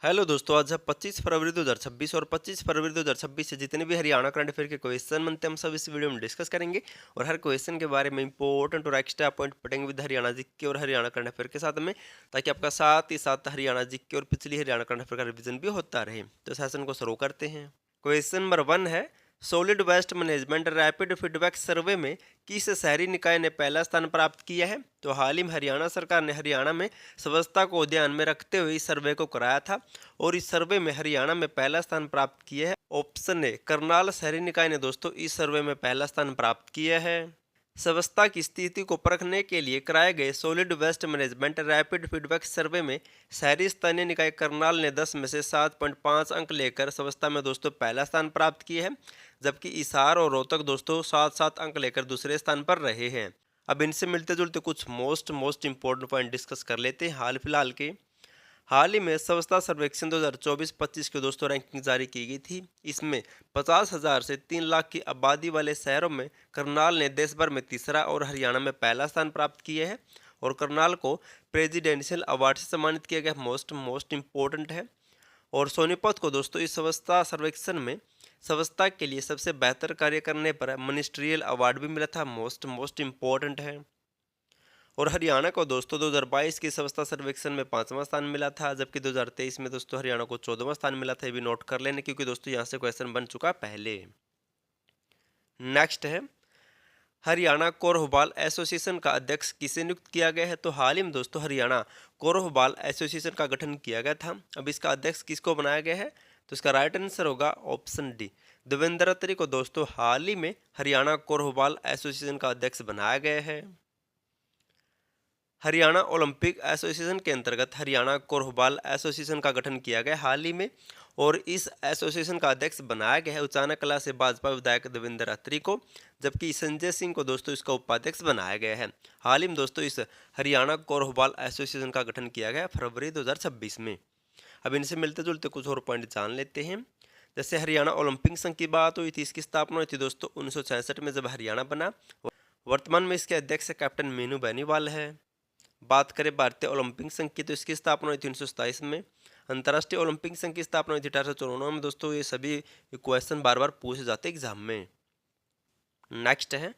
Hello दोस्तों, आज है 25 फरवरी 2026 और 25 फरवरी 2026 से जितने भी हरियाणा करंट अफेयर के क्वेश्चन बनते हैं हम सब इस वीडियो में डिस्कस करेंगे। और हर क्वेश्चन के बारे में इंपॉर्टेंट और एक्स्ट्रा पॉइंट पढ़ेंगे विद हरियाणा जीके और हरियाणा करंट अफेयर के साथ में, ताकि आपका साथ ही साथ हरियाणा जीके और पिछली हरियाणा करंट अफेयर का रिविजन भी होता रहे। तो सेशन को शुरू करते हैं। क्वेश्चन नंबर 1 है, solid waste management rapid feedback survey में किस शहरी निकाय ने पहला स्थान प्राप्त किया है? तो हाल ही में हरियाणा सरकार ने हरियाणा में स्वच्छता को ध्यान में रखते हुए इस सर्वे को कराया था और इस सर्वे में हरियाणा में पहला स्थान प्राप्त किया है। ऑप्शन ए करनाल शहरी निकाय ने दोस्तों इस सर्वे में पहला स्थान प्राप्त किया है। स्वच्छता की स्थिति को परखने के लिए कराए गए solid waste management rapid feedback survey में शहरी स्थानीय निकाय करनाल ने 10 में से 7.5 अंक लेकर स्वच्छता में दोस्तों पहला स्थान प्राप्त किया है, जबकि हिसार और रोहतक दोस्तों 7-7 अंक लेकर दूसरे स्थान पर रहे हैं। अब इनसे मिलते जुलते कुछ मोस्ट इंपॉर्टेंट पॉइंट डिस्कस कर लेते हैं हाल ही में स्वच्छता सर्वेक्षण 2024-25 की दोस्तों रैंकिंग जारी की गई थी। इसमें 50,000 से 3 लाख की आबादी वाले शहरों में करनाल ने देश भर में तीसरा और हरियाणा में पहला स्थान प्राप्त किया है। और करनाल को प्रेसिडेंशियल अवार्ड से सम्मानित किया गया। मोस्ट इम्पोर्टेंट है। और सोनीपत को दोस्तों इस स्वच्छता सर्वेक्षण में स्वच्छता के लिए सबसे बेहतर कार्य करने पर मिनिस्ट्रियल अवार्ड भी मिला था। मोस्ट इम्पोर्टेंट है। और हरियाणा को दोस्तों 2022 की स्वच्छता सर्वेक्षण में 5वां स्थान मिला था, जबकि 2023 में दोस्तों हरियाणा को 14वां स्थान मिला था। ये भी नोट कर लेने, क्योंकि दोस्तों यहाँ से क्वेश्चन बन चुका पहले। नेक्स्ट है, हरियाणा कोरहबाल एसोसिएशन का अध्यक्ष किसे नियुक्त किया गया है? तो हाल ही में दोस्तों हरियाणा कोरहबाल एसोसिएशन का गठन किया गया था। अब इसका अध्यक्ष किसको बनाया गया है? तो इसका राइट आंसर होगा ऑप्शन डी, देवेंद्र अत्री को दोस्तों हाल ही में हरियाणा कोरहबाल एसोसिएशन का अध्यक्ष बनाया गया है। हरियाणा ओलंपिक एसोसिएशन के अंतर्गत हरियाणा कोरहबाल एसोसिएशन का गठन किया गया हाल ही में, और इस एसोसिएशन का अध्यक्ष बनाया गया है उचाना कला से भाजपा विधायक देवेंद्र अत्री को, जबकि संजय सिंह को दोस्तों इसका उपाध्यक्ष बनाया गया है। हाल ही में दोस्तों इस हरियाणा कोरहबाल एसोसिएशन का गठन किया गया फरवरी 2026 में। अब इनसे मिलते जुलते कुछ और पॉइंट जान लेते हैं। जैसे हरियाणा ओलंपिक संघ की बात हुई थी, इसकी स्थापना हुई थी दोस्तों 1966 में जब हरियाणा बना। वर्तमान में इसके अध्यक्ष कैप्टन मीनू बेनीवाल है। बात करें भारतीय ओलंपिक संघ की, तो इसकी स्थापना हुई थी 1927 में। अंतर्राष्ट्रीय ओलंपिक संघ की स्थापना हुई थी 1894 में। दोस्तों ये सभी क्वेश्चन बार बार पूछे जाते हैं एग्जाम में। नेक्स्ट है,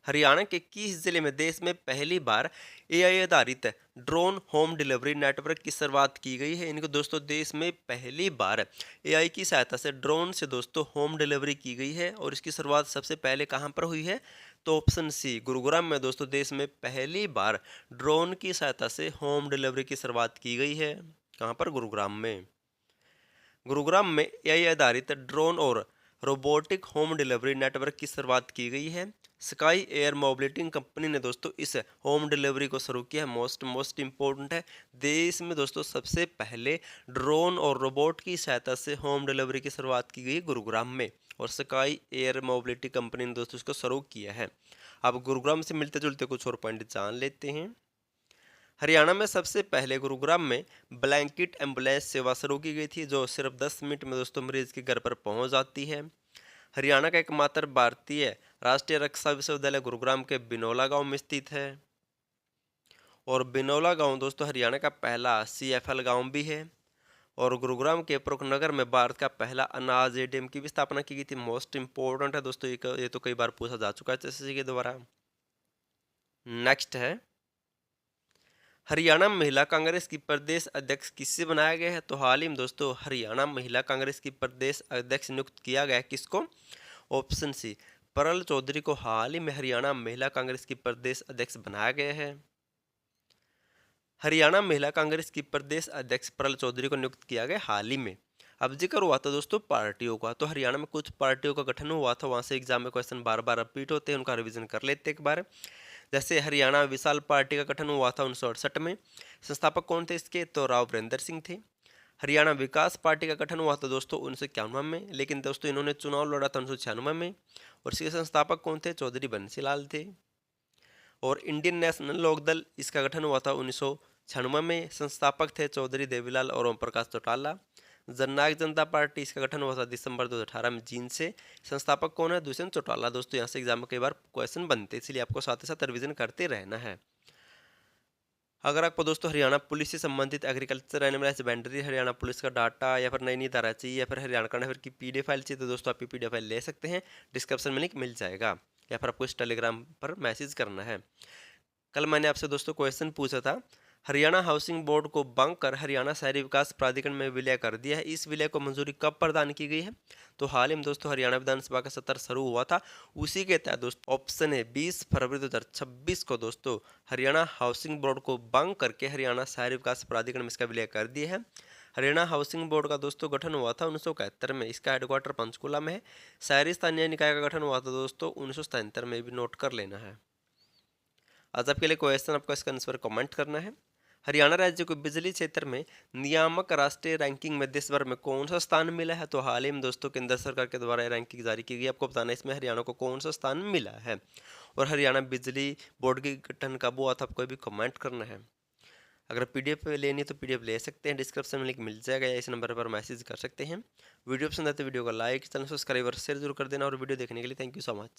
हरियाणा के किस जिले में देश में पहली बार एआई आधारित ड्रोन होम डिलीवरी नेटवर्क की शुरुआत की गई है? इनको दोस्तों देश में पहली बार एआई की सहायता से ड्रोन से दोस्तों होम डिलीवरी की गई है, और इसकी शुरुआत सबसे पहले कहां पर हुई है? तो ऑप्शन सी, गुरुग्राम में दोस्तों देश में पहली बार ड्रोन की सहायता से होम डिलीवरी की शुरुआत की गई है। कहां पर? गुरुग्राम में। गुरुग्राम में एआई आधारित ड्रोन और रोबोटिक होम डिलीवरी नेटवर्क की शुरुआत की गई है। स्काई एयर मोबिलिटी कंपनी ने दोस्तों इस होम डिलीवरी को शुरू किया है। मोस्ट इम्पोर्टेंट है, देश में दोस्तों सबसे पहले ड्रोन और रोबोट की सहायता से होम डिलीवरी की शुरुआत की गई गुरुग्राम में, और स्काई एयर मोबिलिटी कंपनी ने दोस्तों इसको शुरू किया है। अब गुरुग्राम से मिलते जुलते कुछ और पॉइंट जान लेते हैं। हरियाणा में सबसे पहले गुरुग्राम में ब्लैंकेट एम्बुलेंस सेवा शुरू की गई थी, जो सिर्फ 10 मिनट में दोस्तों मरीज के घर पर पहुंच जाती है। हरियाणा का एकमात्र भारतीय राष्ट्रीय रक्षा विश्वविद्यालय गुरुग्राम के बिनोला गांव में स्थित है। और बिनोला गांव दोस्तों हरियाणा का पहला सीएफएल गांव भी है। और गुरुग्राम के प्रमुख में भारत का पहला अनाज एटीएम की भी स्थापना की गई थी। मोस्ट इंपोर्टेंट है दोस्तों, ये तो कई बार पूछा जा चुका है एसएससी के द्वारा। नेक्स्ट है, हरियाणा महिला कांग्रेस की प्रदेश अध्यक्ष किससे बनाया गया है? तो हाल ही में दोस्तों हरियाणा महिला कांग्रेस की प्रदेश अध्यक्ष नियुक्त किया गया है। किसको? ऑप्शन सी, परल चौधरी को हाल ही में हरियाणा महिला कांग्रेस की प्रदेश अध्यक्ष बनाया गया है। हरियाणा महिला कांग्रेस की प्रदेश अध्यक्ष परल चौधरी को नियुक्त किया गया हाल ही में। अब जिक्र हुआ था दोस्तों पार्टियों का, तो हरियाणा में कुछ पार्टियों का गठन हुआ था, वहां से एग्जाम में क्वेश्चन बार बार रिपीट होते हैं, उनका रिवीजन कर लेते हैं एक बार। जैसे हरियाणा विशाल पार्टी का गठन हुआ था 1968 में। संस्थापक कौन थे इसके? तो राव वीरेंद्र सिंह थे। हरियाणा विकास पार्टी का गठन हुआ था दोस्तों 1991 में, लेकिन दोस्तों इन्होंने चुनाव लड़ा था 1996 में। और इसके संस्थापक कौन थे? चौधरी बंसीलाल थे। और इंडियन नेशनल लोकदल, इसका गठन हुआ था 1996 में। संस्थापक थे चौधरी देवीलाल और ओम प्रकाश चौटाला। जननायक जनता पार्टी, इसका गठन हुआ था दिसंबर 2018 में जींद से। संस्थापक कौन है? दुष्यंत चौटाला। दोस्तों यहाँ से एग्जाम में कई बार क्वेश्चन बनते हैं, इसलिए आपको साथ ही साथ रिवीजन करते रहना है। अगर आपको दोस्तों हरियाणा पुलिस से संबंधित agriculture animal husbandry Haryana police का डाटा या फिर नई नई धारा चाहिए या फिर हरियाणा करंट अफेयर की पीडीएफ फाइल चाहिए तो दोस्तों आप ये पीडीएफ फाइल ले सकते हैं। डिस्क्रिप्शन में लिंक मिल जाएगा या फिर आपको इस टेलीग्राम पर मैसेज करना है। कल मैंने आपसे दोस्तों क्वेश्चन पूछा था, हरियाणा हाउसिंग बोर्ड को भंग कर हरियाणा शहरी विकास प्राधिकरण में विलय कर दिया है, इस विलय को मंजूरी कब प्रदान की गई है? तो हाल ही में दोस्तों हरियाणा विधानसभा का सत्र शुरू हुआ था, उसी के तहत दोस्तों ऑप्शन है 20 फरवरी 2026 को दोस्तों हरियाणा हाउसिंग बोर्ड को भंग करके हरियाणा शहरी विकास प्राधिकरण में इसका विलय कर दिया है। हरियाणा हाउसिंग बोर्ड का दोस्तों गठन हुआ था 1971 में, इसका हेडक्वार्टर पंचकुला में है। शहरी स्थानीय निकाय का गठन हुआ था दोस्तों 1977 में, भी नोट कर लेना है। आज आपके लिए क्वेश्चन, आपको इसका आंसर कमेंट करना है। हरियाणा राज्य को बिजली क्षेत्र में नियामक राष्ट्रीय रैंकिंग में देश भर में कौन सा स्थान मिला है? तो हाल ही में दोस्तों केंद्र सरकार के द्वारा रैंकिंग जारी की गई, आपको बताना है इसमें हरियाणा को कौन सा स्थान मिला है। और हरियाणा बिजली बोर्ड की गठन कब हुआ था, आपको भी कमेंट करना है। अगर पीडीएफ लेनी है तो पीडीएफ ले सकते हैं, डिस्क्रिप्शन में लिंक मिल जाएगा या इस नंबर पर मैसेज कर सकते हैं। वीडियो पसंद आए तो वीडियो को लाइक, चैनल सब्सक्राइब और शेयर जरूर कर देना। और वीडियो देखने के लिए थैंक यू सो मच।